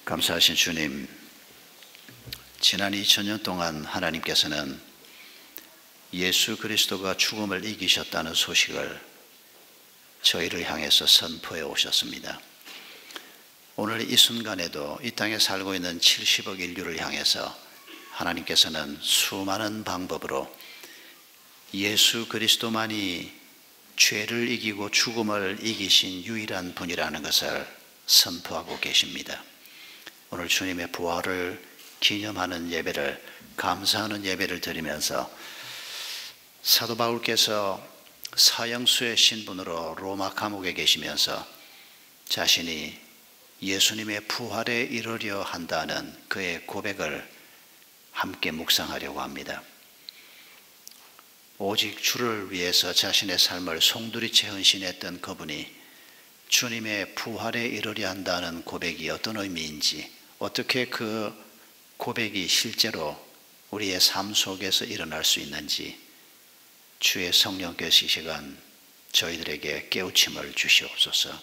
감사하신 주님, 지난 2000년 동안 하나님께서는 예수 그리스도가 죽음을 이기셨다는 소식을 저희를 향해서 선포해 오셨습니다. 오늘 이 순간에도 이 땅에 살고 있는 70억 인류를 향해서 하나님께서는 수많은 방법으로 예수 그리스도만이 죄를 이기고 죽음을 이기신 유일한 분이라는 것을 선포하고 계십니다. 오늘 주님의 부활을 기념하는 예배를, 감사하는 예배를 드리면서 사도 바울께서 사형수의 신분으로 로마 감옥에 계시면서 자신이 예수님의 부활에 이르려 한다는 그의 고백을 함께 묵상하려고 합니다. 오직 주를 위해서 자신의 삶을 송두리째 헌신했던 그분이 주님의 부활에 이르려 한다는 고백이 어떤 의미인지, 어떻게 그 고백이 실제로 우리의 삶 속에서 일어날 수 있는지 주의 성령께서 이 시간 저희들에게 깨우침을 주시옵소서.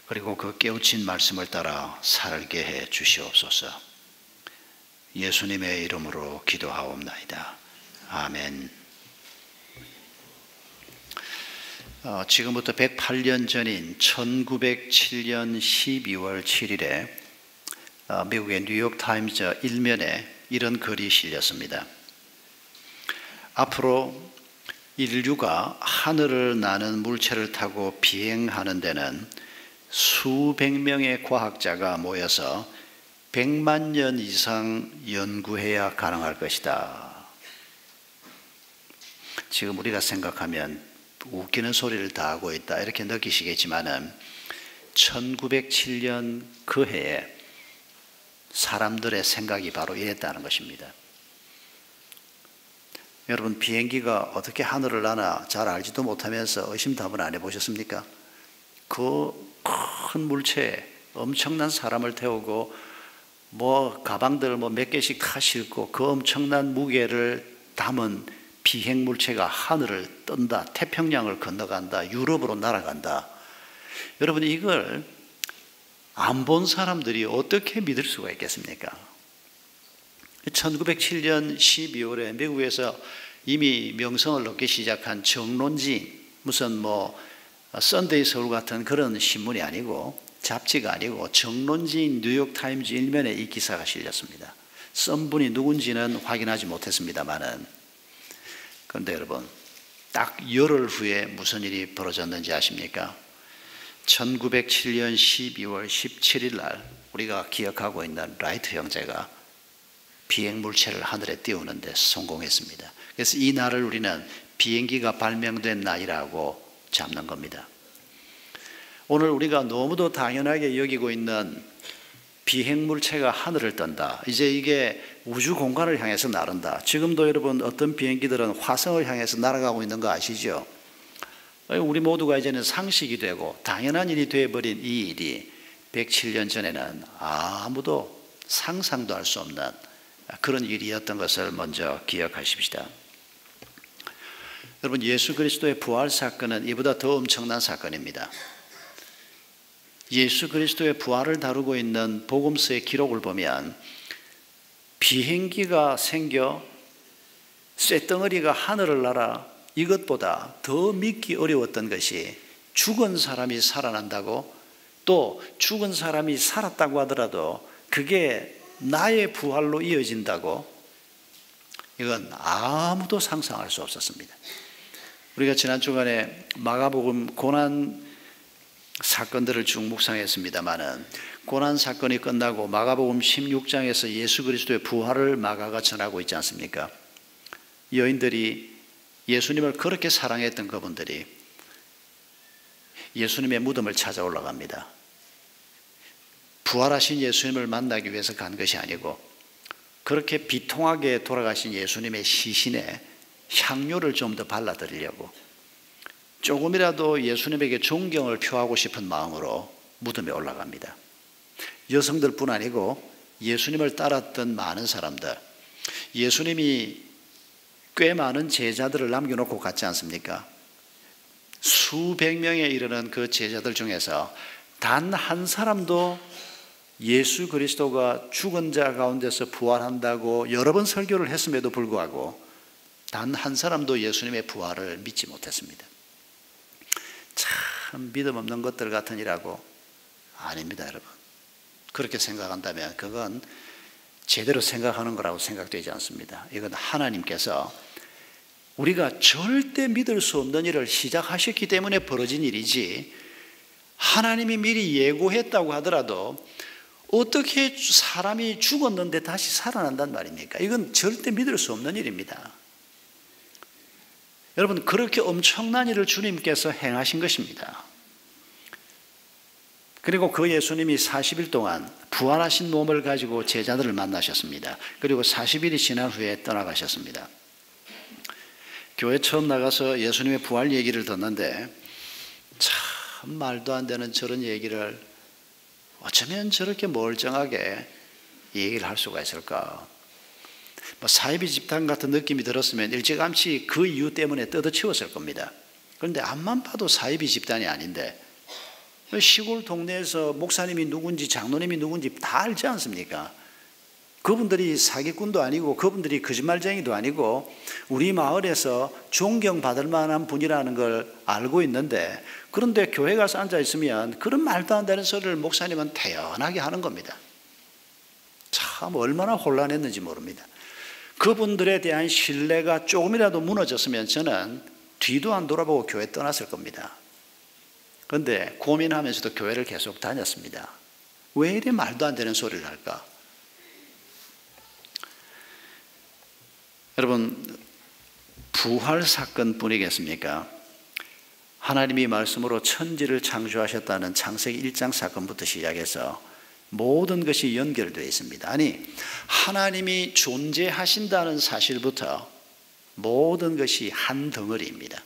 그리고 그 깨우친 말씀을 따라 살게 해 주시옵소서. 예수님의 이름으로 기도하옵나이다. 아멘. 지금부터 108년 전인 1907년 12월 7일에 미국의 뉴욕타임즈 일면에 이런 글이 실렸습니다. 앞으로 인류가 하늘을 나는 물체를 타고 비행하는 데는 수백 명의 과학자가 모여서 100만 년 이상 연구해야 가능할 것이다. 지금 우리가 생각하면 웃기는 소리를 다 하고 있다 이렇게 느끼시겠지만은 1907년 그 해에 사람들의 생각이 바로 이랬다는 것입니다. 여러분, 비행기가 어떻게 하늘을 나나 잘 알지도 못하면서 의심답을 안 해보셨습니까? 그 큰 물체에 엄청난 사람을 태우고 가방들 몇 개씩 다 싣고 그 엄청난 무게를 담은 비행 물체가 하늘을 뜬다, 태평양을 건너간다, 유럽으로 날아간다. 여러분, 이걸 안 본 사람들이 어떻게 믿을 수가 있겠습니까? 1907년 12월에 미국에서 이미 명성을 얻기 시작한 정론지, 무슨 썬데이 서울 같은 그런 신문이 아니고 잡지가 아니고 정론지인 뉴욕타임즈 일면에 이 기사가 실렸습니다. 쓴 분이 누군지는 확인하지 못했습니다만은, 그런데 여러분, 딱 열흘 후에 무슨 일이 벌어졌는지 아십니까? 1907년 12월 17일 날 우리가 기억하고 있는 라이트 형제가 비행 물체를 하늘에 띄우는 데 성공했습니다. 그래서 이 날을 우리는 비행기가 발명된 날이라고 잡는 겁니다. 오늘 우리가 너무도 당연하게 여기고 있는 비행 물체가 하늘을 떤다. 이제 이게 우주 공간을 향해서 나른다. 지금도 여러분 어떤 비행기들은 화성을 향해서 날아가고 있는 거 아시죠? 우리 모두가 이제는 상식이 되고 당연한 일이 되어버린 이 일이 107년 전에는 아무도 상상도 할 수 없는 그런 일이었던 것을 먼저 기억하십시다. 여러분, 예수 그리스도의 부활 사건은 이보다 더 엄청난 사건입니다. 예수 그리스도의 부활을 다루고 있는 복음서의 기록을 보면 비행기가 생겨 쇳덩어리가 하늘을 날아 이것보다 더 믿기 어려웠던 것이 죽은 사람이 살아난다고, 또 죽은 사람이 살았다고 하더라도 그게 나의 부활로 이어진다고, 이건 아무도 상상할 수 없었습니다. 우리가 지난 주간에 마가복음 고난 사건들을 쭉 묵상했습니다마는, 고난 사건이 끝나고 마가복음 16장에서 예수 그리스도의 부활을 마가가 전하고 있지 않습니까? 여인들이 예수님을 그렇게 사랑했던 그분들이 예수님의 무덤을 찾아 올라갑니다. 부활하신 예수님을 만나기 위해서 간 것이 아니고 그렇게 비통하게 돌아가신 예수님의 시신에 향료를 좀 더 발라드리려고, 조금이라도 예수님에게 존경을 표하고 싶은 마음으로 무덤에 올라갑니다. 여성들뿐 아니고 예수님을 따랐던 많은 사람들, 예수님이 꽤 많은 제자들을 남겨놓고 갔지 않습니까? 수백 명에 이르는 그 제자들 중에서 단 한 사람도 예수 그리스도가 죽은 자 가운데서 부활한다고 여러 번 설교를 했음에도 불구하고 단 한 사람도 예수님의 부활을 믿지 못했습니다. 참 믿음 없는 것들 같으니라고. 아닙니다, 여러분. 그렇게 생각한다면 그건 제대로 생각하는 거라고 생각되지 않습니다. 이건 하나님께서 우리가 절대 믿을 수 없는 일을 시작하셨기 때문에 벌어진 일이지, 하나님이 미리 예고했다고 하더라도 어떻게 사람이 죽었는데 다시 살아난단 말입니까? 이건 절대 믿을 수 없는 일입니다. 여러분, 그렇게 엄청난 일을 주님께서 행하신 것입니다. 그리고 그 예수님이 40일 동안 부활하신 몸을 가지고 제자들을 만나셨습니다. 그리고 40일이 지난 후에 떠나가셨습니다. 교회 처음 나가서 예수님의 부활 얘기를 듣는데 참 말도 안 되는 저런 얘기를 어쩌면 저렇게 멀쩡하게 얘기를 할 수가 있을까? 사이비 집단 같은 느낌이 들었으면 일찌감치 그 이유 때문에 뜯어치웠을 겁니다. 그런데 앞만 봐도 사이비 집단이 아닌데 시골 동네에서 목사님이 누군지 장로님이 누군지 다 알지 않습니까? 그분들이 사기꾼도 아니고 그분들이 거짓말쟁이도 아니고 우리 마을에서 존경받을 만한 분이라는 걸 알고 있는데, 그런데 교회 가서 앉아 있으면 그런 말도 안 되는 소리를 목사님은 태연하게 하는 겁니다. 참 얼마나 혼란했는지 모릅니다. 그분들에 대한 신뢰가 조금이라도 무너졌으면 저는 뒤도 안 돌아보고 교회 떠났을 겁니다. 그런데 고민하면서도 교회를 계속 다녔습니다. 왜 이래 말도 안 되는 소리를 할까? 여러분, 부활 사건뿐이겠습니까? 하나님이 말씀으로 천지를 창조하셨다는 창세기 1장 사건부터 시작해서 모든 것이 연결되어 있습니다. 아니, 하나님이 존재하신다는 사실부터 모든 것이 한 덩어리입니다.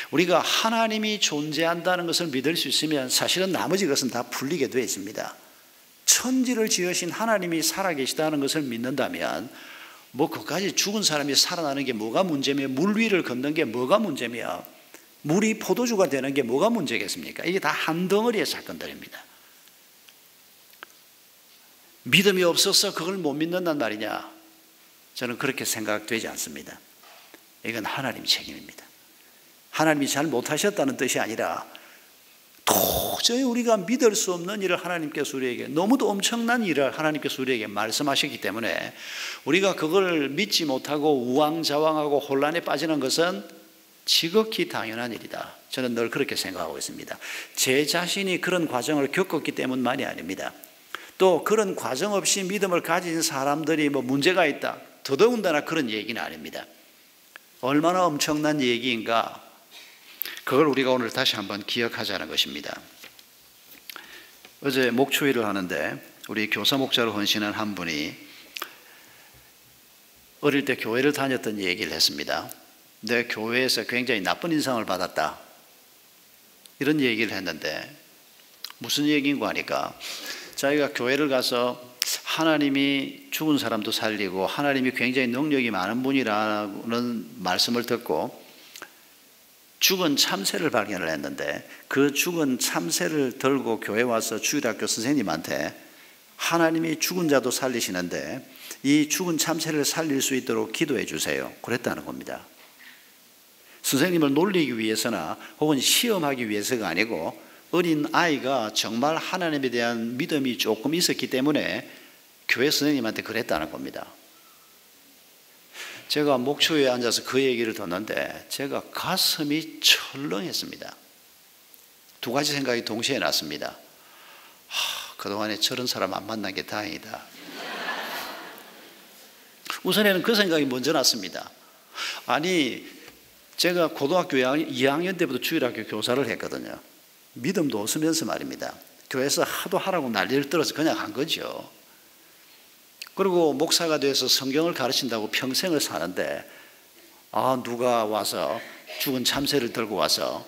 우리가 하나님이 존재한다는 것을 믿을 수 있으면 사실은 나머지 것은 다 풀리게 되어 있습니다. 천지를 지으신 하나님이 살아계시다는 것을 믿는다면 그까지 죽은 사람이 살아나는 게 뭐가 문제며, 물 위를 걷는 게 뭐가 문제며, 물이 포도주가 되는 게 뭐가 문제겠습니까? 이게 다 한 덩어리의 사건들입니다. 믿음이 없어서 그걸 못 믿는단 말이냐? 저는 그렇게 생각되지 않습니다. 이건 하나님 책임입니다. 하나님이 잘 못하셨다는 뜻이 아니라 도저히 우리가 믿을 수 없는 일을 하나님께서 우리에게, 너무도 엄청난 일을 하나님께서 우리에게 말씀하셨기 때문에 우리가 그걸 믿지 못하고 우왕좌왕하고 혼란에 빠지는 것은 지극히 당연한 일이다. 저는 늘 그렇게 생각하고 있습니다. 제 자신이 그런 과정을 겪었기 때문만이 아닙니다. 또 그런 과정 없이 믿음을 가진 사람들이 문제가 있다, 더더군다나 그런 얘기는 아닙니다. 얼마나 엄청난 얘기인가, 그걸 우리가 오늘 다시 한번 기억하자는 것입니다. 어제 목초일을 하는데 우리 교사 목자로 헌신한 한 분이 어릴 때 교회를 다녔던 얘기를 했습니다. 내 교회에서 굉장히 나쁜 인상을 받았다, 이런 얘기를 했는데 무슨 얘기인가 하니까 자기가 교회를 가서 하나님이 죽은 사람도 살리고 하나님이 굉장히 능력이 많은 분이라는 말씀을 듣고 죽은 참새를 발견을 했는데, 그 죽은 참새를 들고 교회 와서 주일학교 선생님한테 하나님이 죽은 자도 살리시는데 이 죽은 참새를 살릴 수 있도록 기도해 주세요, 그랬다는 겁니다. 선생님을 놀리기 위해서나 혹은 시험하기 위해서가 아니고 어린 아이가 정말 하나님에 대한 믿음이 조금 있었기 때문에 교회 선생님한테 그랬다는 겁니다. 제가 목초에 앉아서 그 얘기를 듣는데 제가 가슴이 철렁했습니다. 두 가지 생각이 동시에 났습니다. 그동안에 저런 사람 안 만난 게 다행이다. 우선에는 그 생각이 먼저 났습니다. 아니, 제가 고등학교 2학년 때부터 주일학교 교사를 했거든요. 믿음도 없으면서 말입니다. 교회에서 하도 하라고 난리를 떨어서 그냥 한 거죠. 그리고 목사가 돼서 성경을 가르친다고 평생을 사는데 누가 와서 죽은 참새를 들고 와서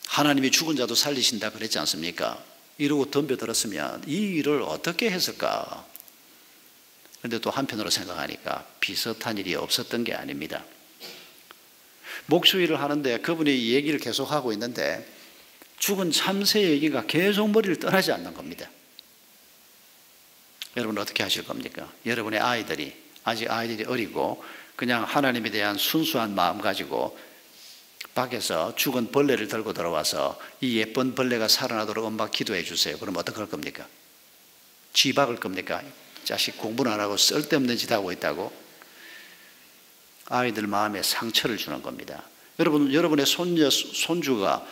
하나님이 죽은 자도 살리신다 그랬지 않습니까? 이러고 덤벼들었으면 이 일을 어떻게 했을까? 그런데 또 한편으로 생각하니까 비슷한 일이 없었던 게 아닙니다. 목수일을 하는데 그분이 얘기를 계속하고 있는데 죽은 참새 얘기가 계속 머리를 떠나지 않는 겁니다. 여러분 어떻게 하실 겁니까? 여러분의 아직 아이들이 어리고 그냥 하나님에 대한 순수한 마음 가지고 밖에서 죽은 벌레를 들고 들어와서 이 예쁜 벌레가 살아나도록 엄마 기도해 주세요. 그럼 어떡할 겁니까? 쥐박을 겁니까? 자식 공부는 안 하고 쓸데없는 짓 하고 있다고? 아이들 마음에 상처를 주는 겁니다. 여러분의 손주가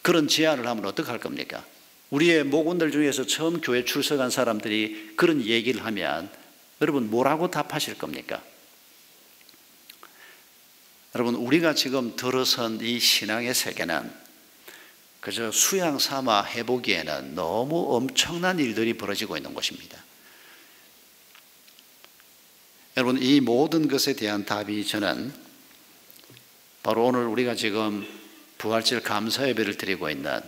그런 제안을 하면 어떡할 겁니까? 우리의 목원들 중에서 처음 교회 출석한 사람들이 그런 얘기를 하면 여러분 뭐라고 답하실 겁니까? 여러분 우리가 지금 들어선 이 신앙의 세계는 그저 수양 삼아 해보기에는 너무 엄청난 일들이 벌어지고 있는 것입니다. 여러분 이 모든 것에 대한 답이 저는 바로 오늘 우리가 지금 부활절 감사 예배를 드리고 있는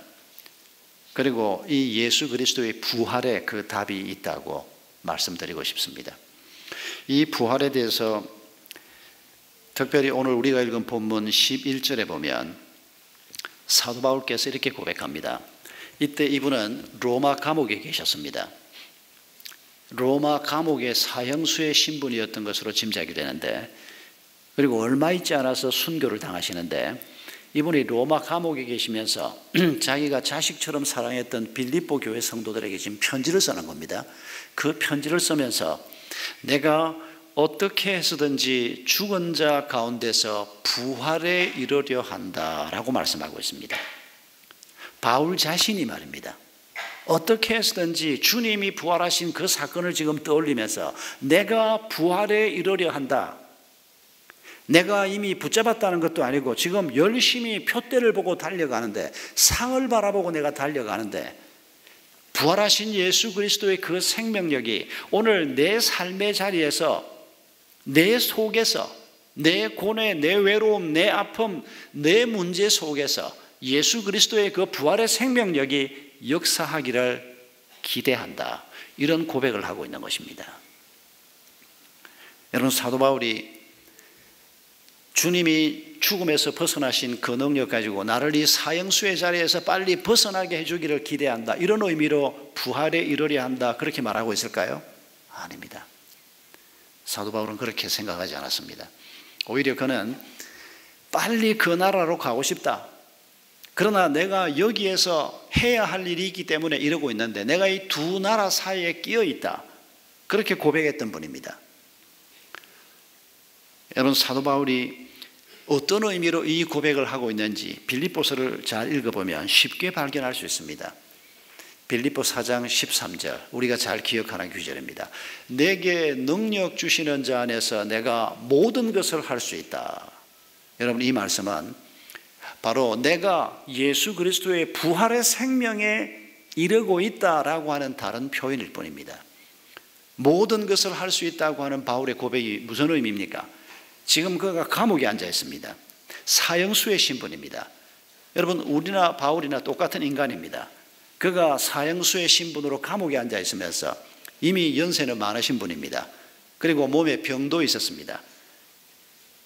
그리고 이 예수 그리스도의 부활에 그 답이 있다고 말씀드리고 싶습니다. 이 부활에 대해서 특별히 오늘 우리가 읽은 본문 11절에 보면 사도 바울께서 이렇게 고백합니다. 이때 이분은 로마 감옥에 계셨습니다. 로마 감옥의 사형수의 신분이었던 것으로 짐작이 되는데 그리고 얼마 있지 않아서 순교를 당하시는데 이분이 로마 감옥에 계시면서 자기가 자식처럼 사랑했던 빌립보 교회 성도들에게 지금 편지를 쓰는 겁니다. 그 편지를 쓰면서 내가 어떻게 해서든지 죽은 자 가운데서 부활에 이르려 한다라고 말씀하고 있습니다. 바울 자신이 말입니다. 어떻게 해서든지 주님이 부활하신 그 사건을 지금 떠올리면서 내가 부활에 이르려 한다. 내가 이미 붙잡았다는 것도 아니고 지금 열심히 표대를 보고 달려가는데 상을 바라보고 내가 달려가는데 부활하신 예수 그리스도의 그 생명력이 오늘 내 삶의 자리에서 내 속에서 내 고뇌, 내 외로움, 내 아픔, 내 문제 속에서 예수 그리스도의 그 부활의 생명력이 역사하기를 기대한다. 이런 고백을 하고 있는 것입니다. 여러분 사도 바울이 주님이 죽음에서 벗어나신 그 능력 가지고 나를 이 사형수의 자리에서 빨리 벗어나게 해주기를 기대한다. 이런 의미로 부활에 이르려 한다. 그렇게 말하고 있을까요? 아닙니다. 사도 바울은 그렇게 생각하지 않았습니다. 오히려 그는 빨리 그 나라로 가고 싶다. 그러나 내가 여기에서 해야 할 일이 있기 때문에 이러고 있는데 내가 이 두 나라 사이에 끼어 있다. 그렇게 고백했던 분입니다. 여러분 사도 바울이 어떤 의미로 이 고백을 하고 있는지 빌립보서를 잘 읽어보면 쉽게 발견할 수 있습니다. 빌립보 4장 13절 우리가 잘 기억하는 구절입니다. 내게 능력 주시는 자 안에서 내가 모든 것을 할 수 있다. 여러분 이 말씀은 바로 내가 예수 그리스도의 부활의 생명에 이르고 있다라고 하는 다른 표현일 뿐입니다. 모든 것을 할 수 있다고 하는 바울의 고백이 무슨 의미입니까? 지금 그가 감옥에 앉아 있습니다. 사형수의 신분입니다. 여러분 우리나 바울이나 똑같은 인간입니다. 그가 사형수의 신분으로 감옥에 앉아 있으면서 이미 연세는 많으신 분입니다. 그리고 몸에 병도 있었습니다.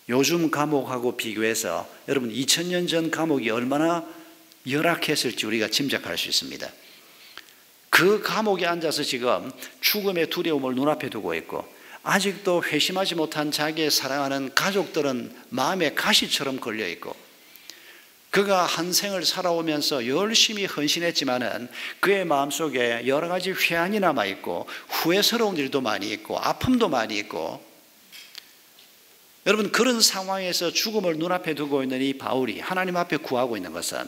요즘 감옥하고 비교해서 여러분 2000년 전 감옥이 얼마나 열악했을지 우리가 짐작할 수 있습니다. 그 감옥에 앉아서 지금 죽음의 두려움을 눈앞에 두고 있고 아직도 회심하지 못한 자기의 사랑하는 가족들은 마음에 가시처럼 걸려 있고 그가 한 생을 살아오면서 열심히 헌신했지만은 그의 마음속에 여러 가지 회한이 남아있고 후회스러운 일도 많이 있고 아픔도 많이 있고 여러분 그런 상황에서 죽음을 눈앞에 두고 있는 이 바울이 하나님 앞에 구하고 있는 것은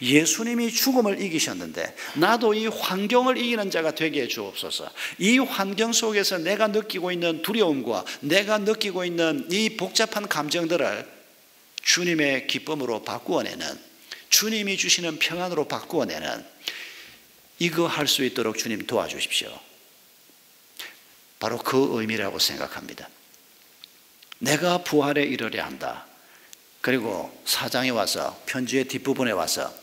예수님이 죽음을 이기셨는데 나도 이 환경을 이기는 자가 되게 해 주옵소서. 이 환경 속에서 내가 느끼고 있는 두려움과 내가 느끼고 있는 이 복잡한 감정들을 주님의 기쁨으로 바꾸어내는 주님이 주시는 평안으로 바꾸어내는 이거 할 수 있도록 주님 도와주십시오. 바로 그 의미라고 생각합니다. 내가 부활에 이르려 한다. 그리고 4장에 와서 편지의 뒷부분에 와서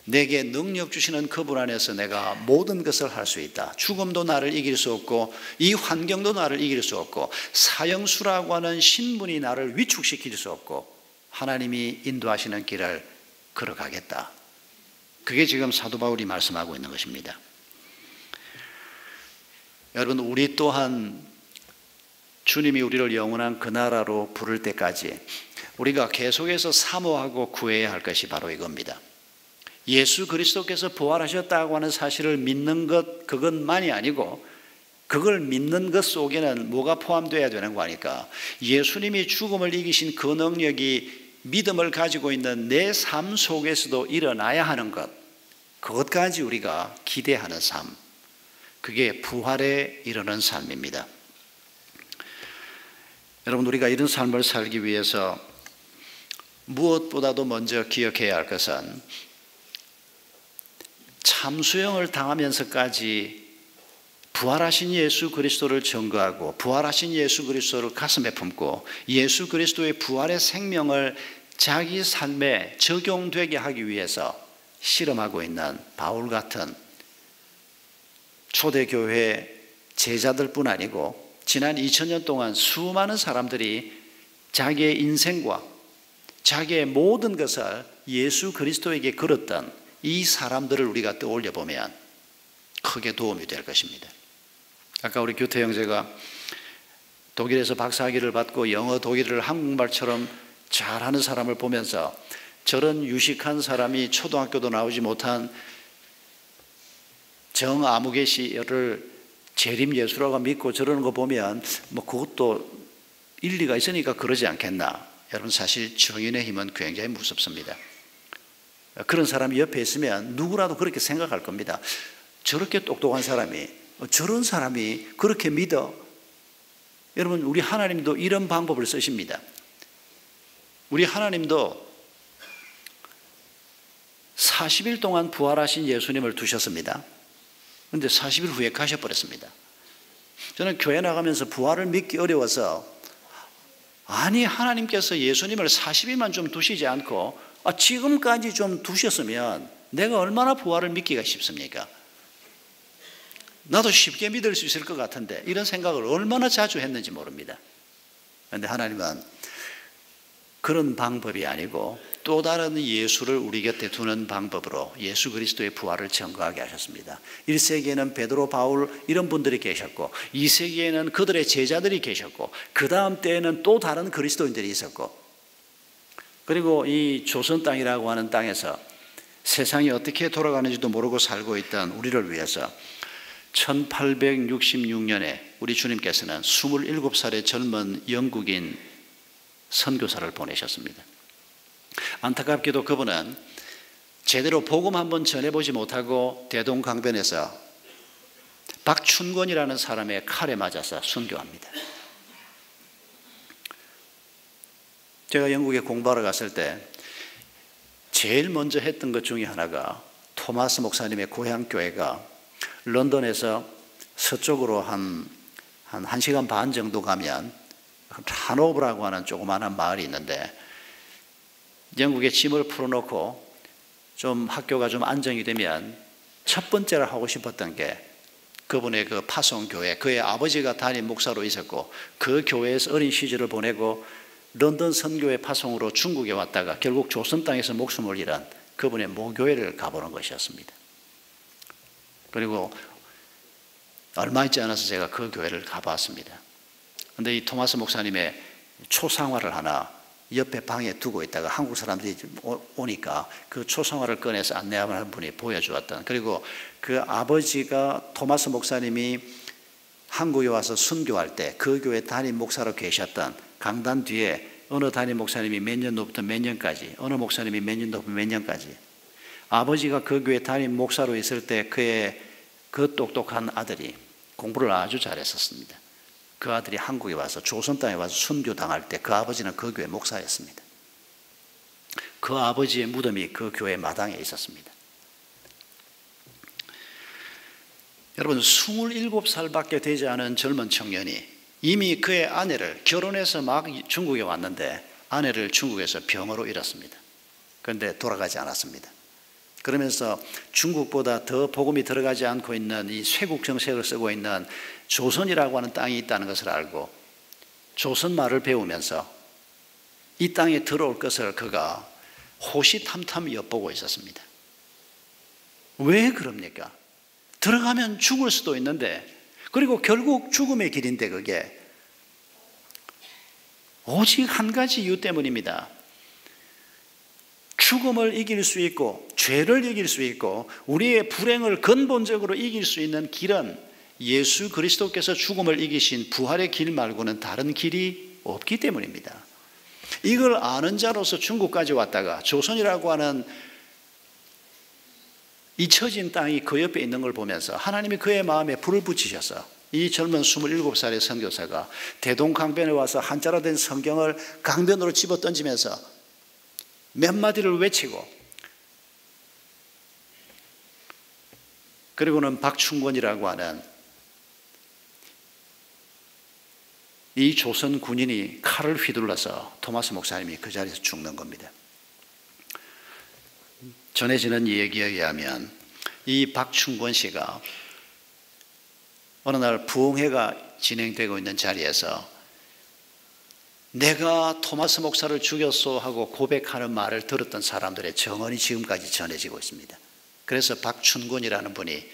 내게 능력 주시는 그분 안에서 내가 모든 것을 할 수 있다. 죽음도 나를 이길 수 없고 이 환경도 나를 이길 수 없고 사형수라고 하는 신분이 나를 위축시킬 수 없고 하나님이 인도하시는 길을 걸어가겠다. 그게 지금 사도 바울이 말씀하고 있는 것입니다. 여러분, 우리 또한 주님이 우리를 영원한 그 나라로 부를 때까지 우리가 계속해서 사모하고 구해야 할 것이 바로 이겁니다. 예수 그리스도께서 부활하셨다고 하는 사실을 믿는 것, 그것만이 아니고 그걸 믿는 것 속에는 뭐가 포함되어야 되는 거 아닐까? 예수님이 죽음을 이기신 그 능력이 믿음을 가지고 있는 내 삶 속에서도 일어나야 하는 것, 그것까지 우리가 기대하는 삶, 그게 부활에 이르는 삶입니다. 여러분, 우리가 이런 삶을 살기 위해서 무엇보다도 먼저 기억해야 할 것은 참수형을 당하면서까지 부활하신 예수 그리스도를 증거하고 부활하신 예수 그리스도를 가슴에 품고 예수 그리스도의 부활의 생명을 자기 삶에 적용되게 하기 위해서 실험하고 있는 바울 같은 초대교회 제자들뿐 아니고 지난 2000년 동안 수많은 사람들이 자기의 인생과 자기의 모든 것을 예수 그리스도에게 걸었던 이 사람들을 우리가 떠올려 보면 크게 도움이 될 것입니다. 아까 우리 규태 형제가 독일에서 박사학위를 받고 영어 독일어를 한국말처럼 잘하는 사람을 보면서 저런 유식한 사람이 초등학교도 나오지 못한 정아무개 씨를 재림예수라고 믿고 저러는 거 보면 뭐 그것도 일리가 있으니까 그러지 않겠나. 여러분, 사실 정인의 힘은 굉장히 무섭습니다. 그런 사람이 옆에 있으면 누구라도 그렇게 생각할 겁니다. 저렇게 똑똑한 사람이, 저런 사람이 그렇게 믿어. 여러분, 우리 하나님도 이런 방법을 쓰십니다. 우리 하나님도 40일 동안 부활하신 예수님을 두셨습니다. 그런데 40일 후에 가셔버렸습니다. 저는 교회 나가면서 부활을 믿기 어려워서, 아니 하나님께서 예수님을 40일만 좀 두시지 않고 지금까지 좀 두셨으면 내가 얼마나 부활을 믿기가 쉽습니까? 나도 쉽게 믿을 수 있을 것 같은데, 이런 생각을 얼마나 자주 했는지 모릅니다. 그런데 하나님은 그런 방법이 아니고 또 다른 예수를 우리 곁에 두는 방법으로 예수 그리스도의 부활을 증거하게 하셨습니다. 1세기에는 베드로, 바울 이런 분들이 계셨고 2세기에는 그들의 제자들이 계셨고 그 다음 때에는 또 다른 그리스도인들이 있었고, 그리고 이 조선 땅이라고 하는 땅에서 세상이 어떻게 돌아가는지도 모르고 살고 있던 우리를 위해서 1866년에 우리 주님께서는 27살의 젊은 영국인 선교사를 보내셨습니다. 안타깝게도 그분은 제대로 복음 한번 전해보지 못하고 대동강변에서 박춘권이라는 사람의 칼에 맞아서 순교합니다. 제가 영국에 공부하러 갔을 때 제일 먼저 했던 것 중에 하나가, 토마스 목사님의 고향교회가 런던에서 서쪽으로 한 1시간 반 정도 가면 하노브라고 하는 조그마한 마을이 있는데, 영국에 짐을 풀어놓고 좀 학교가 좀 안정이 되면 첫 번째로 하고 싶었던 게 그분의 그 파송교회, 그의 아버지가 담임 목사로 있었고 그 교회에서 어린 시절을 보내고 런던 선교회 파송으로 중국에 왔다가 결국 조선 땅에서 목숨을 잃은 그분의 모교회를 가보는 것이었습니다. 그리고 얼마 있지 않아서 제가 그 교회를 가봤습니다. 그런데 이 토마스 목사님의 초상화를 하나 옆에 방에 두고 있다가 한국 사람들이 오니까 그 초상화를 꺼내서 안내하는 분이 보여주었던, 그리고 그 아버지가 토마스 목사님이 한국에 와서 순교할 때 그 교회 담임 목사로 계셨던 강단 뒤에 어느 담임 목사님이 몇 년도부터 몇 년까지, 어느 목사님이 몇 년도부터 몇 년까지, 아버지가 그 교회 담임 목사로 있을 때 그의 그 똑똑한 아들이 공부를 아주 잘했었습니다. 그 아들이 한국에 와서 조선 땅에 와서 순교당할 때 그 아버지는 그 교회 목사였습니다. 그 아버지의 무덤이 그 교회 마당에 있었습니다. 여러분, 27살밖에 되지 않은 젊은 청년이 이미 그의 아내를 결혼해서 막 중국에 왔는데 아내를 중국에서 병으로 잃었습니다. 그런데 돌아가지 않았습니다. 그러면서 중국보다 더 복음이 들어가지 않고 있는 이 쇄국 정책을 쓰고 있는 조선이라고 하는 땅이 있다는 것을 알고 조선 말을 배우면서 이 땅에 들어올 것을 그가 호시탐탐 엿보고 있었습니다. 왜 그럽니까? 들어가면 죽을 수도 있는데 그리고 결국 죽음의 길인데 그게 오직 한 가지 이유 때문입니다. 죽음을 이길 수 있고 죄를 이길 수 있고 우리의 불행을 근본적으로 이길 수 있는 길은 예수 그리스도께서 죽음을 이기신 부활의 길 말고는 다른 길이 없기 때문입니다. 이걸 아는 자로서 중국까지 왔다가 조선이라고 하는 잊혀진 땅이 그 옆에 있는 걸 보면서 하나님이 그의 마음에 불을 붙이셔서 이 젊은 27살의 선교사가 대동강변에 와서 한자로 된 성경을 강변으로 집어 던지면서 몇 마디를 외치고, 그리고는 박충권이라고 하는 이 조선 군인이 칼을 휘둘러서 토마스 목사님이 그 자리에서 죽는 겁니다. 전해지는 얘기에 의하면 이 박충권 씨가 어느 날 부흥회가 진행되고 있는 자리에서 내가 토마스 목사를 죽였소 하고 고백하는 말을 들었던 사람들의 증언이 지금까지 전해지고 있습니다. 그래서 박춘권이라는 분이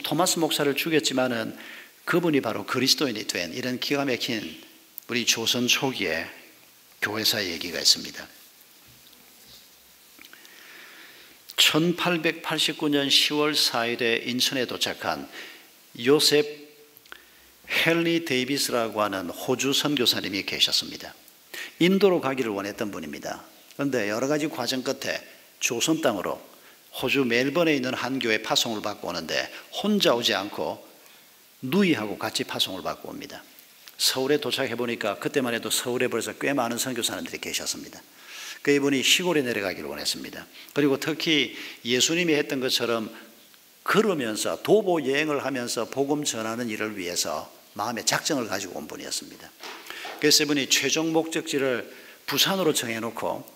토마스 목사를 죽였지만은 그분이 바로 그리스도인이 된 이런 기가 막힌 우리 조선 초기에 교회사 얘기가 있습니다. 1889년 10월 4일에 인천에 도착한 요셉 헨리 데이비스라고 하는 호주 선교사님이 계셨습니다. 인도로 가기를 원했던 분입니다. 그런데 여러 가지 과정 끝에 조선 땅으로 호주 멜번에 있는 한 교회 파송을 받고 오는데 혼자 오지 않고 누이하고 같이 파송을 받고 옵니다. 서울에 도착해 보니까 그때만 해도 서울에 벌써 꽤 많은 선교사님들이 계셨습니다. 그 이분이 시골에 내려가기를 원했습니다. 그리고 특히 예수님이 했던 것처럼 걸으면서 도보 여행을 하면서 복음 전하는 일을 위해서 마음의 작정을 가지고 온 분이었습니다. 그래서 이분이 최종 목적지를 부산으로 정해놓고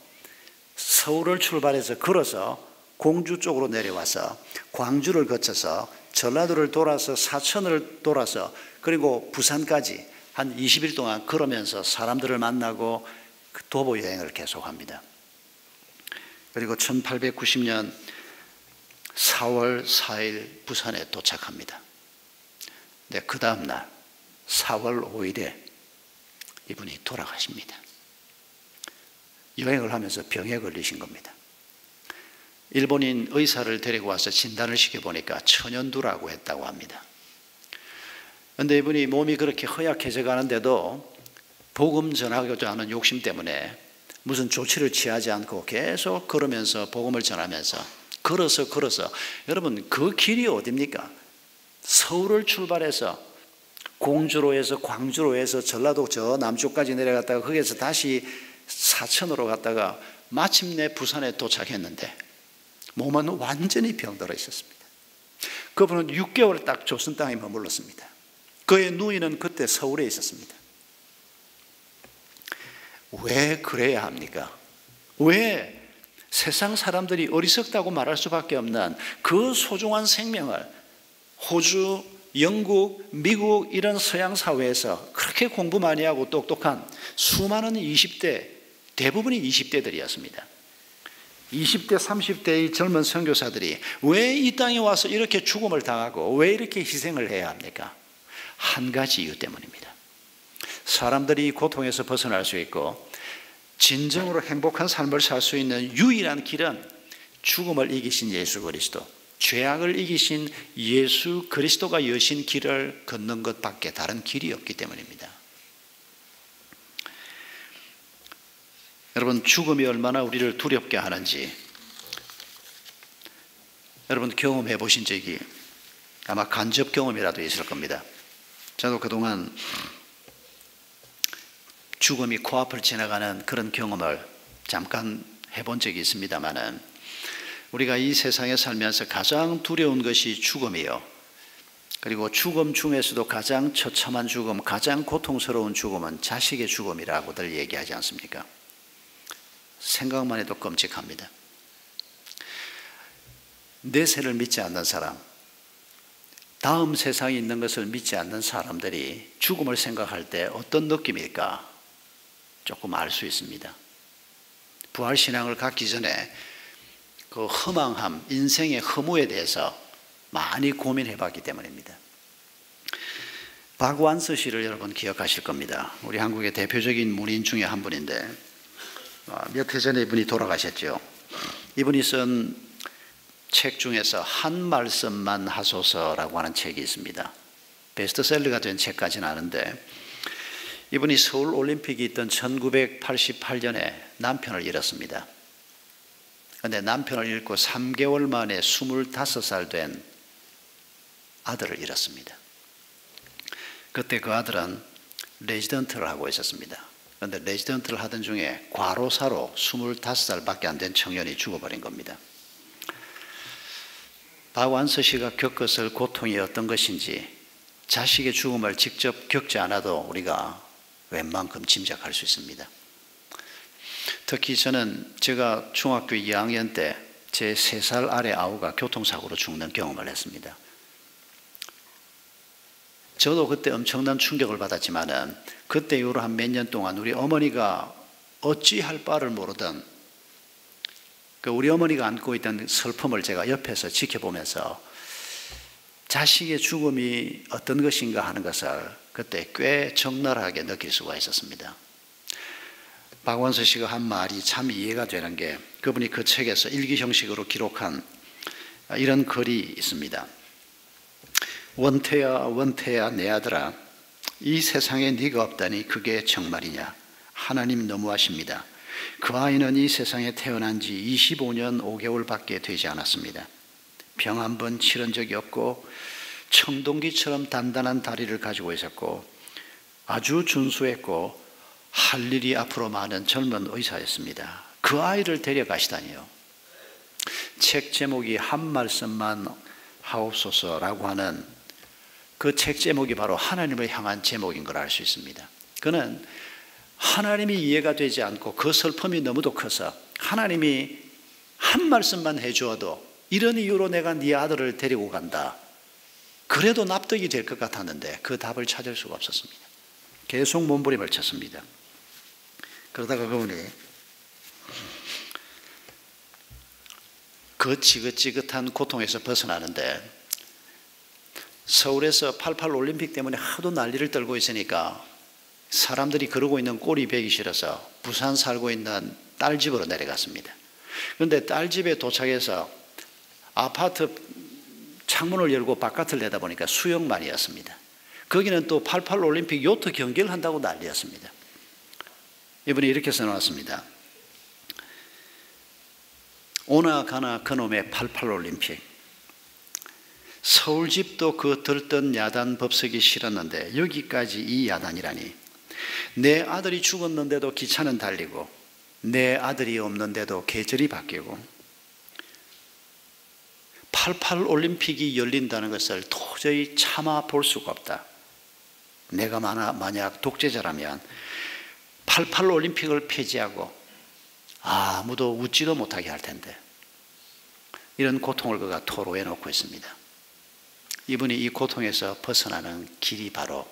서울을 출발해서 걸어서 공주 쪽으로 내려와서 광주를 거쳐서 전라도를 돌아서 사천을 돌아서 그리고 부산까지 한 20일 동안 걸으면서 사람들을 만나고 그 도보 여행을 계속합니다. 그리고 1890년 4월 4일 부산에 도착합니다. 네, 그 다음 날 4월 5일에 이분이 돌아가십니다. 여행을 하면서 병에 걸리신 겁니다. 일본인 의사를 데리고 와서 진단을 시켜보니까 천연두라고 했다고 합니다. 그런데 이분이 몸이 그렇게 허약해져 가는데도 복음 전하고자 하는 욕심 때문에 무슨 조치를 취하지 않고 계속 걸으면서 복음을 전하면서 걸어서 여러분 그 길이 어딥니까? 서울을 출발해서 공주로 해서 광주로 해서 전라도 저 남쪽까지 내려갔다가 거기에서 다시 사천으로 갔다가 마침내 부산에 도착했는데 몸은 완전히 병들어 있었습니다. 그분은 6개월 딱 조선 땅에 머물렀습니다. 그의 누이는 그때 서울에 있었습니다. 왜 그래야 합니까? 왜 세상 사람들이 어리석다고 말할 수밖에 없는 그 소중한 생명을 호주, 영국, 미국 이런 서양 사회에서 그렇게 공부 많이 하고 똑똑한 수많은 20대, 대부분이 20대들이었습니다. 20대, 30대의 젊은 선교사들이 왜 이 땅에 와서 이렇게 죽음을 당하고 왜 이렇게 희생을 해야 합니까? 한 가지 이유 때문입니다. 사람들이 고통에서 벗어날 수 있고 진정으로 행복한 삶을 살 수 있는 유일한 길은 죽음을 이기신 예수 그리스도, 죄악을 이기신 예수 그리스도가 여신 길을 걷는 것밖에 다른 길이 없기 때문입니다. 여러분, 죽음이 얼마나 우리를 두렵게 하는지 여러분 경험해 보신 적이 아마 간접 경험이라도 있을 겁니다. 저도 그동안 죽음이 코앞을 지나가는 그런 경험을 잠깐 해본 적이 있습니다만은 우리가 이 세상에 살면서 가장 두려운 것이 죽음이요. 그리고 죽음 중에서도 가장 처참한 죽음, 가장 고통스러운 죽음은 자식의 죽음이라고들 얘기하지 않습니까? 생각만 해도 끔찍합니다. 내세를 믿지 않는 사람, 다음 세상에 있는 것을 믿지 않는 사람들이 죽음을 생각할 때 어떤 느낌일까? 조금 알 수 있습니다. 부활신앙을 갖기 전에 그 허망함, 인생의 허무에 대해서 많이 고민해 봤기 때문입니다. 박완서 씨를 여러분 기억하실 겁니다. 우리 한국의 대표적인 문인 중에 한 분인데 몇 해 전에 이분이 돌아가셨죠. 이분이 쓴 책 중에서 한 말씀만 하소서라고 하는 책이 있습니다. 베스트셀러가 된 책까지는 아는데, 이분이 서울 올림픽이 있던 1988년에 남편을 잃었습니다. 그런데 남편을 잃고 3개월 만에 25살 된 아들을 잃었습니다. 그때 그 아들은 레지던트를 하고 있었습니다. 그런데 레지던트를 하던 중에 과로사로 25살밖에 안 된 청년이 죽어버린 겁니다. 박완서 씨가 겪었을 고통이 어떤 것인지 자식의 죽음을 직접 겪지 않아도 우리가 웬만큼 짐작할 수 있습니다. 특히 저는 제가 중학교 2학년 때 제 3살 아래 아우가 교통사고로 죽는 경험을 했습니다. 저도 그때 엄청난 충격을 받았지만은 그때 이후로 한 몇 년 동안 우리 어머니가 어찌할 바를 모르던 우리 어머니가 안고 있던 슬픔을 제가 옆에서 지켜보면서 자식의 죽음이 어떤 것인가 하는 것을 그때 꽤 적나라하게 느낄 수가 있었습니다. 박완서 씨가 한 말이 참 이해가 되는 게, 그분이 그 책에서 일기 형식으로 기록한 이런 글이 있습니다. 원태야 원태야 내 아들아, 이 세상에 네가 없다니 그게 정말이냐. 하나님 너무하십니다. 그 아이는 이 세상에 태어난 지 25년 5개월밖에 되지 않았습니다. 병 한 번 치른 적이 없고 청동기처럼 단단한 다리를 가지고 있었고 아주 준수했고 할 일이 앞으로 많은 젊은 의사였습니다. 그 아이를 데려가시다니요. 책 제목이 한 말씀만 하옵소서라고 하는 그 책 제목이 바로 하나님을 향한 제목인 걸 알 수 있습니다. 그는 하나님이 이해가 되지 않고 그 슬픔이 너무도 커서 하나님이 한 말씀만 해주어도 이런 이유로 내가 네 아들을 데리고 간다, 그래도 납득이 될 것 같았는데 그 답을 찾을 수가 없었습니다. 계속 몸부림을 쳤습니다. 그러다가 그분이 그 지긋지긋한 고통에서 벗어나는데, 서울에서 88 올림픽 때문에 하도 난리를 떨고 있으니까 사람들이 그러고 있는 꼴이 보기 싫어서 부산 살고 있는 딸 집으로 내려갔습니다. 그런데 딸 집에 도착해서 아파트 창문을 열고 바깥을 내다보니까 수영만이었습니다. 거기는 또 88 올림픽 요트 경기를 한다고 난리였습니다. 이분이 이렇게 써놨습니다. 오나 가나 그놈의 88 올림픽. 서울집도 그 들뜬 야단 법석이 싫었는데 여기까지 이 야단이라니. 내 아들이 죽었는데도 기차는 달리고 내 아들이 없는데도 계절이 바뀌고 88 올림픽이 열린다는 것을 도저히 참아 볼 수가 없다. 내가 만약 독재자라면 88 올림픽을 폐지하고 아무도 웃지도 못하게 할 텐데, 이런 고통을 그가 토로해 놓고 있습니다. 이분이 이 고통에서 벗어나는 길이 바로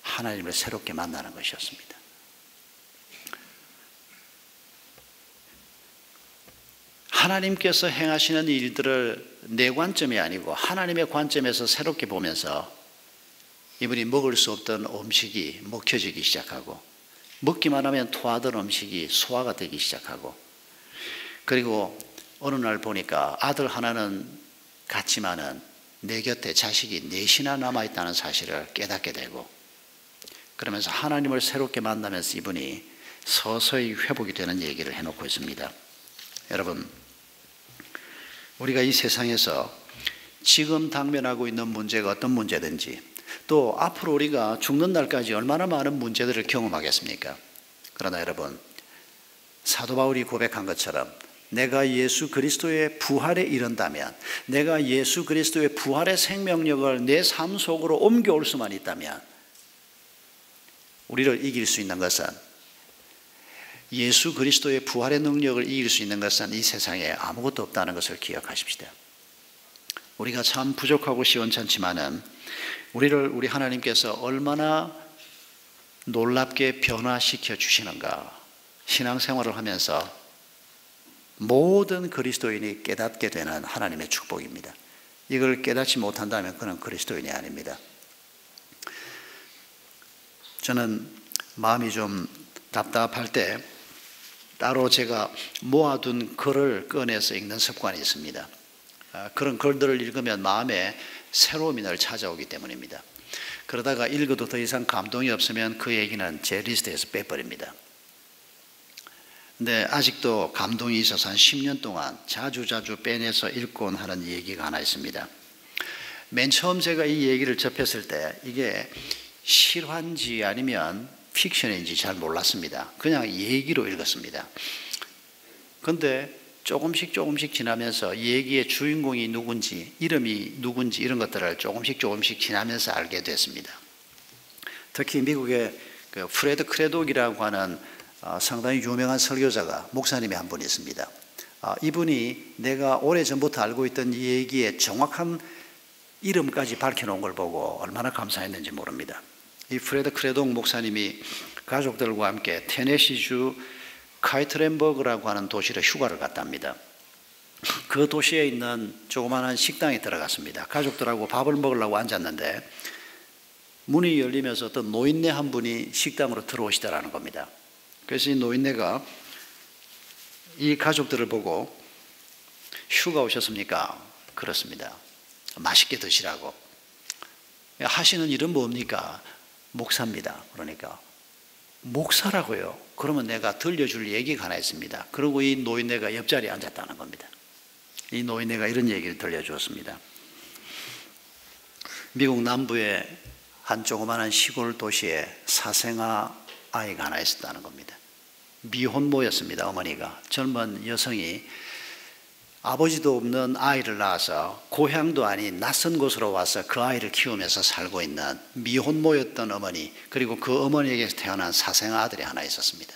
하나님을 새롭게 만나는 것이었습니다. 하나님께서 행하시는 일들을 내 관점이 아니고 하나님의 관점에서 새롭게 보면서 이분이 먹을 수 없던 음식이 먹혀지기 시작하고, 먹기만 하면 토하던 음식이 소화가 되기 시작하고, 그리고 어느 날 보니까 아들 하나는 갔지만은 내 곁에 자식이 넷이나 남아있다는 사실을 깨닫게 되고, 그러면서 하나님을 새롭게 만나면서 이분이 서서히 회복이 되는 얘기를 해놓고 있습니다. 여러분, 우리가 이 세상에서 지금 당면하고 있는 문제가 어떤 문제든지, 또 앞으로 우리가 죽는 날까지 얼마나 많은 문제들을 경험하겠습니까? 그러나 여러분, 사도 바울이 고백한 것처럼 내가 예수 그리스도의 부활에 이른다면, 내가 예수 그리스도의 부활의 생명력을 내 삶 속으로 옮겨올 수만 있다면, 우리를 이길 수 있는 것은, 예수 그리스도의 부활의 능력을 이길 수 있는 것은 이 세상에 아무것도 없다는 것을 기억하십시다. 우리가 참 부족하고 시원찮지만은 우리 하나님께서 얼마나 놀랍게 변화시켜 주시는가. 신앙생활을 하면서 모든 그리스도인이 깨닫게 되는 하나님의 축복입니다. 이걸 깨닫지 못한다면 그는 그리스도인이 아닙니다. 저는 마음이 좀 답답할 때 따로 제가 모아둔 글을 꺼내서 읽는 습관이 있습니다. 그런 글들을 읽으면 마음에 새로움이 늘 찾아오기 때문입니다. 그러다가 읽어도 더 이상 감동이 없으면 그 얘기는 제 리스트에서 빼버립니다. 근데 아직도 감동이 있어서 한 10년 동안 자주 빼내서 읽곤 하는 얘기가 하나 있습니다. 맨 처음 제가 이 얘기를 접했을 때 이게 실화인지 아니면 픽션인지 잘 몰랐습니다. 그냥 얘기로 읽었습니다. 그런데 조금씩 지나면서 얘기의 주인공이 누군지, 이름이 누군지 이런 것들을 조금씩 지나면서 알게 됐습니다. 특히 미국의 그 프레드 크레독이라고 하는 상당히 유명한 설교자가, 목사님이 한 분 있습니다. 이분이 내가 오래전부터 알고 있던 이 얘기의 정확한 이름까지 밝혀놓은 걸 보고 얼마나 감사했는지 모릅니다. 이 프레드 크레독 목사님이 가족들과 함께 테네시주 카이트렌버그라고 하는 도시로 휴가를 갔답니다. 그 도시에 있는 조그마한 식당에 들어갔습니다. 가족들하고 밥을 먹으려고 앉았는데 문이 열리면서 어떤 노인네 한 분이 식당으로 들어오시더라는 겁니다. 그래서 이 노인네가 이 가족들을 보고 휴가 오셨습니까? 그렇습니다. 맛있게 드시라고. 하시는 일은 뭡니까? 목사입니다. 그러니까 목사라고요? 그러면 내가 들려줄 얘기가 하나 있습니다. 그리고 이 노인네가 옆자리에 앉았다는 겁니다. 이 노인네가 이런 얘기를 들려주었습니다. 미국 남부의 한 조그마한 시골 도시에 사생아 아이가 하나 있었다는 겁니다. 미혼모였습니다. 어머니가. 젊은 여성이 아버지도 없는 아이를 낳아서 고향도 아닌 낯선 곳으로 와서 그 아이를 키우면서 살고 있는 미혼모였던 어머니, 그리고 그 어머니에게서 태어난 사생아 아들이 하나 있었습니다.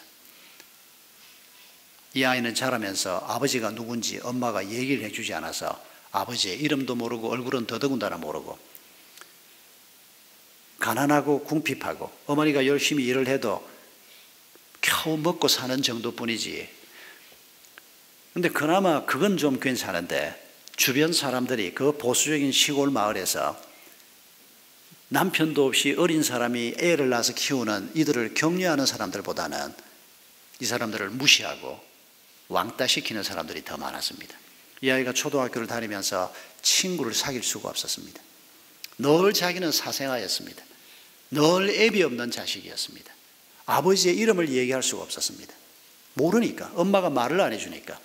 이 아이는 자라면서 아버지가 누군지 엄마가 얘기를 해주지 않아서 아버지의 이름도 모르고 얼굴은 더더군다나 모르고 가난하고 궁핍하고 어머니가 열심히 일을 해도 겨우 먹고 사는 정도뿐이지. 근데 그나마 그건 좀 괜찮은데 주변 사람들이 그 보수적인 시골 마을에서 남편도 없이 어린 사람이 애를 낳아서 키우는 이들을 격려하는 사람들보다는 이 사람들을 무시하고 왕따시키는 사람들이 더 많았습니다. 이 아이가 초등학교를 다니면서 친구를 사귈 수가 없었습니다. 늘 자기는 사생아였습니다. 늘 애비 없는 자식이었습니다. 아버지의 이름을 얘기할 수가 없었습니다. 모르니까, 엄마가 말을 안 해주니까.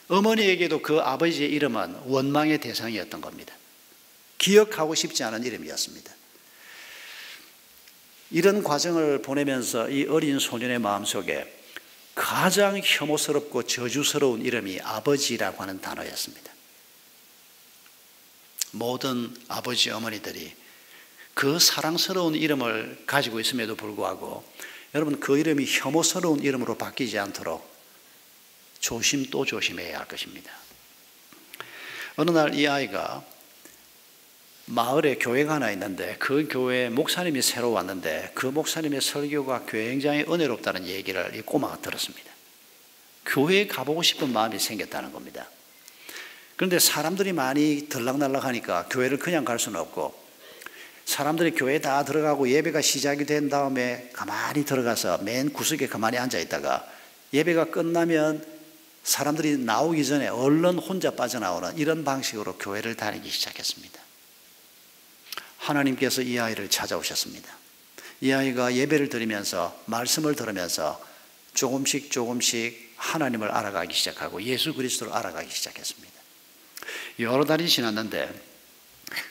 어머니에게도 그 아버지의 이름은 원망의 대상이었던 겁니다. 기억하고 싶지 않은 이름이었습니다. 이런 과정을 보내면서 이 어린 소년의 마음속에 가장 혐오스럽고 저주스러운 이름이 아버지라고 하는 단어였습니다. 모든 아버지 어머니들이 그 사랑스러운 이름을 가지고 있음에도 불구하고 여러분 그 이름이 혐오스러운 이름으로 바뀌지 않도록 조심 또 조심해야 할 것입니다. 어느 날 이 아이가 마을에 교회가 하나 있는데 그 교회에 목사님이 새로 왔는데 그 목사님의 설교가 굉장히 은혜롭다는 얘기를 이 꼬마가 들었습니다. 교회에 가보고 싶은 마음이 생겼다는 겁니다. 그런데 사람들이 많이 들락날락하니까 교회를 그냥 갈 수는 없고 사람들이 교회에 다 들어가고 예배가 시작이 된 다음에 가만히 들어가서 맨 구석에 가만히 앉아 있다가 예배가 끝나면 사람들이 나오기 전에 얼른 혼자 빠져나오는 이런 방식으로 교회를 다니기 시작했습니다. 하나님께서 이 아이를 찾아오셨습니다. 이 아이가 예배를 드리면서 말씀을 들으면서 조금씩 하나님을 알아가기 시작하고 예수 그리스도를 알아가기 시작했습니다. 여러 달이 지났는데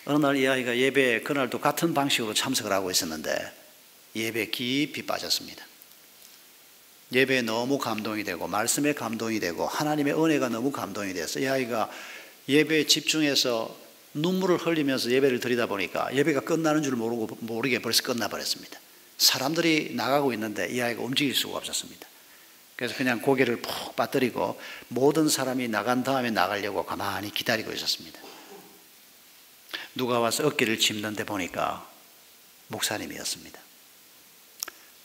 어느 날 이 아이가 예배에 그날도 같은 방식으로 참석을 하고 있었는데 예배에 깊이 빠졌습니다. 예배에 너무 감동이 되고 말씀에 감동이 되고 하나님의 은혜가 너무 감동이 돼서 이 아이가 예배에 집중해서 눈물을 흘리면서 예배를 드리다 보니까 예배가 끝나는 줄 모르게 벌써 끝나버렸습니다. 사람들이 나가고 있는데 이 아이가 움직일 수가 없었습니다. 그래서 그냥 고개를 푹 빠뜨리고 모든 사람이 나간 다음에 나가려고 가만히 기다리고 있었습니다. 누가 와서 어깨를 짚는데 보니까 목사님이었습니다.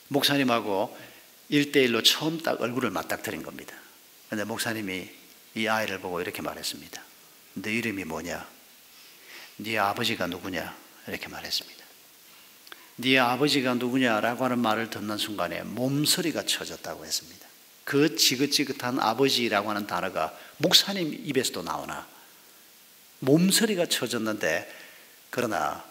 목사님하고 1대1로 처음 딱 얼굴을 맞닥뜨린 겁니다. 그런데 목사님이 이 아이를 보고 이렇게 말했습니다. 네 이름이 뭐냐? 네 아버지가 누구냐? 이렇게 말했습니다. 네 아버지가 누구냐라고 하는 말을 듣는 순간에 몸서리가 쳐졌다고 했습니다. 그 지긋지긋한 아버지라고 하는 단어가 목사님 입에서도 나오나 몸서리가 쳐졌는데, 그러나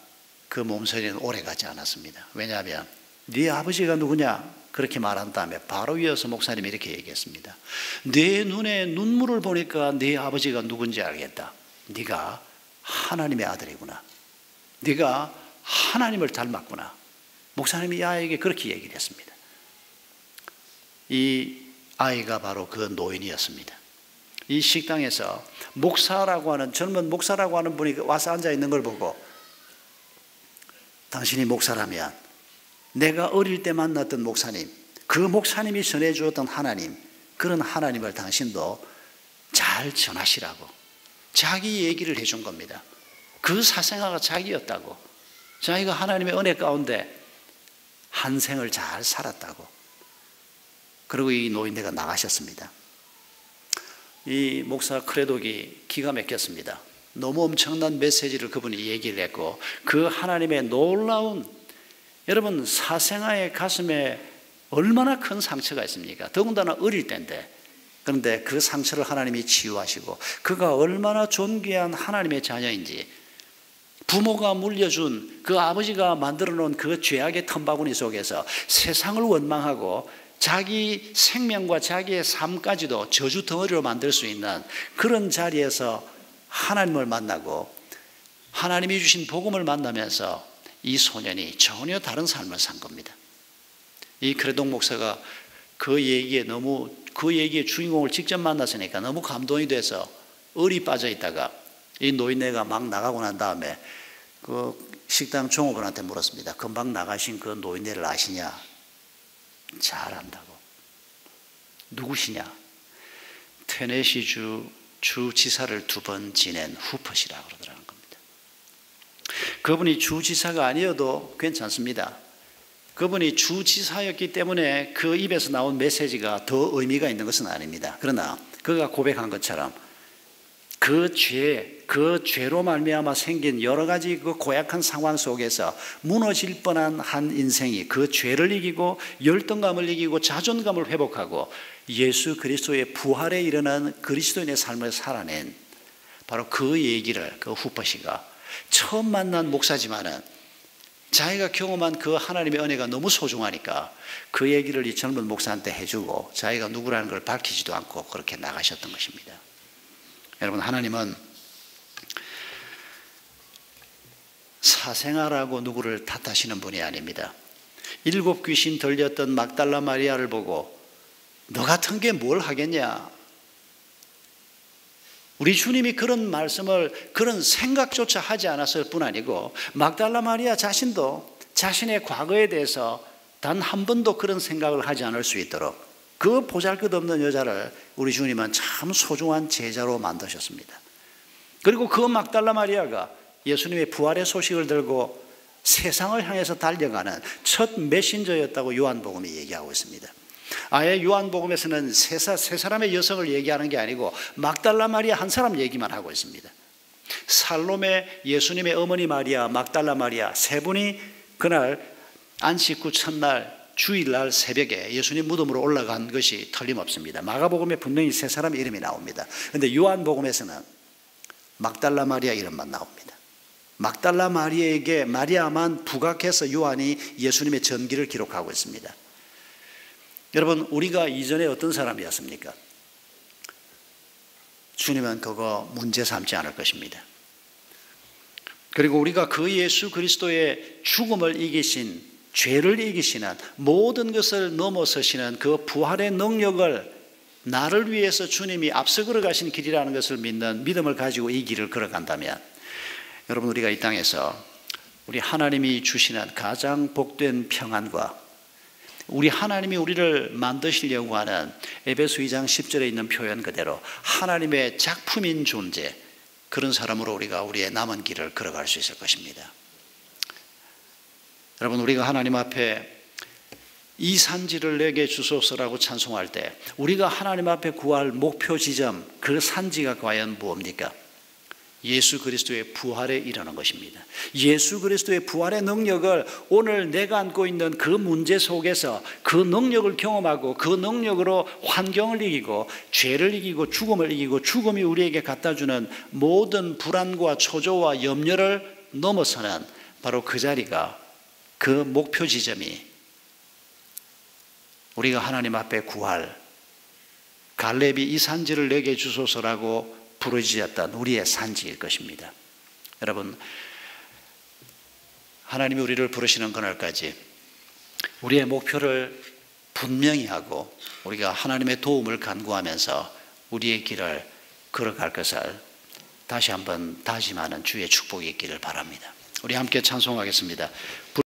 그 몸서리는 오래가지 않았습니다. 왜냐하면 네 아버지가 누구냐 그렇게 말한 다음에 바로 이어서 목사님이 이렇게 얘기했습니다. 내 눈에 눈물을 보니까 네 아버지가 누군지 알겠다. 네가 하나님의 아들이구나. 네가 하나님을 닮았구나. 목사님이 이 아이에게 그렇게 얘기를 했습니다. 이 아이가 바로 그 노인이었습니다. 이 식당에서 목사라고 하는, 젊은 목사라고 하는 분이 와서 앉아 있는 걸 보고, 당신이 목사라면 내가 어릴 때 만났던 목사님, 그 목사님이 전해주었던 하나님, 그런 하나님을 당신도 잘 전하시라고 자기 얘기를 해준 겁니다. 그 사생아가 자기였다고, 자기가 하나님의 은혜 가운데 한 생을 잘 살았다고. 그리고 이 노인네가 나가셨습니다. 이 목사 크레독이 기가 막혔습니다. 너무 엄청난 메시지를 그분이 얘기를 했고, 그 하나님의 놀라운, 여러분 사생아의 가슴에 얼마나 큰 상처가 있습니까? 더군다나 어릴 때인데. 그런데 그 상처를 하나님이 치유하시고, 그가 얼마나 존귀한 하나님의 자녀인지, 부모가 물려준 그 아버지가 만들어 놓은 그 죄악의 텀바구니 속에서 세상을 원망하고 자기 생명과 자기의 삶까지도 저주 덩어리로 만들 수 있는 그런 자리에서 하나님을 만나고 하나님이 주신 복음을 만나면서 이 소년이 전혀 다른 삶을 산 겁니다. 이 크레독 목사가 그 얘기에 주인공을 직접 만났으니까 너무 감동이 돼서 얼이 빠져 있다가 이 노인네가 막 나가고 난 다음에 그 식당 종업원한테 물었습니다. 금방 나가신 그 노인네를 아시냐? 잘 안다고. 누구시냐? 테네시 주지사를 2번 지낸 후퍼시라고 그러더라는 겁니다. 그분이 주지사가 아니어도 괜찮습니다. 그분이 주지사였기 때문에 그 입에서 나온 메시지가 더 의미가 있는 것은 아닙니다. 그러나 그가 고백한 것처럼 그 죄로 말미암아 생긴 여러 가지 그 고약한 상황 속에서 무너질 뻔한 한 인생이 그 죄를 이기고 열등감을 이기고 자존감을 회복하고 예수 그리스도의 부활에 이르는 그리스도인의 삶을 살아낸 바로 그 얘기를 그 후퍼시가 처음 만난 목사지만은 자기가 경험한 그 하나님의 은혜가 너무 소중하니까 그 얘기를 이 젊은 목사한테 해주고 자기가 누구라는 걸 밝히지도 않고 그렇게 나가셨던 것입니다. 여러분, 하나님은 사생아라고 누구를 탓하시는 분이 아닙니다. 7 귀신 들렸던 막달라 마리아를 보고 너 같은 게 뭘 하겠냐? 우리 주님이 그런 말씀을, 그런 생각조차 하지 않았을 뿐 아니고 막달라 마리아 자신도 자신의 과거에 대해서 단 한 번도 그런 생각을 하지 않을 수 있도록 그 보잘것없는 여자를 우리 주님은 참 소중한 제자로 만드셨습니다. 그리고 그 막달라 마리아가 예수님의 부활의 소식을 들고 세상을 향해서 달려가는 첫 메신저였다고 요한복음이 얘기하고 있습니다. 아예 요한복음에서는 세 사람의 여성을 얘기하는 게 아니고 막달라 마리아 한 사람 얘기만 하고 있습니다. 살로메, 예수님의 어머니 마리아, 막달라 마리아 세 분이 그날 안식 후 첫날 주일날 새벽에 예수님 무덤으로 올라간 것이 틀림없습니다. 마가복음에 분명히 세 사람의 이름이 나옵니다. 그런데 요한복음에서는 막달라 마리아 이름만 나옵니다. 막달라 마리아에게 마리아만 부각해서 요한이 예수님의 전기를 기록하고 있습니다. 여러분, 우리가 이전에 어떤 사람이었습니까? 주님은 그거 문제 삼지 않을 것입니다. 그리고 우리가 그 예수 그리스도의 죽음을 이기신, 죄를 이기시는, 모든 것을 넘어서시는 그 부활의 능력을 나를 위해서 주님이 앞서 걸어가신 길이라는 것을 믿는 믿음을 가지고 이 길을 걸어간다면, 여러분, 우리가 이 땅에서 우리 하나님이 주시는 가장 복된 평안과 우리 하나님이 우리를 만드시려고 하는 에베소 2장 10절에 있는 표현 그대로 하나님의 작품인 존재, 그런 사람으로 우리가 우리의 남은 길을 걸어갈 수 있을 것입니다. 여러분, 우리가 하나님 앞에 이 산지를 내게 주소서라고 찬송할 때 우리가 하나님 앞에 구할 목표 지점, 그 산지가 과연 무엇입니까? 예수 그리스도의 부활에 이르는 것입니다. 예수 그리스도의 부활의 능력을 오늘 내가 안고 있는 그 문제 속에서 그 능력을 경험하고 그 능력으로 환경을 이기고 죄를 이기고 죽음을 이기고 죽음이 우리에게 갖다주는 모든 불안과 초조와 염려를 넘어서는 바로 그 자리가, 그 목표 지점이 우리가 하나님 앞에 구할, 갈렙이 이 산지를 내게 주소서라고 부르짖었던 우리의 산지일 것입니다. 여러분, 하나님이 우리를 부르시는 그날까지 우리의 목표를 분명히 하고 우리가 하나님의 도움을 간구하면서 우리의 길을 걸어갈 것을 다시 한번 다짐하는 주의 축복이 있기를 바랍니다. 우리 함께 찬송하겠습니다.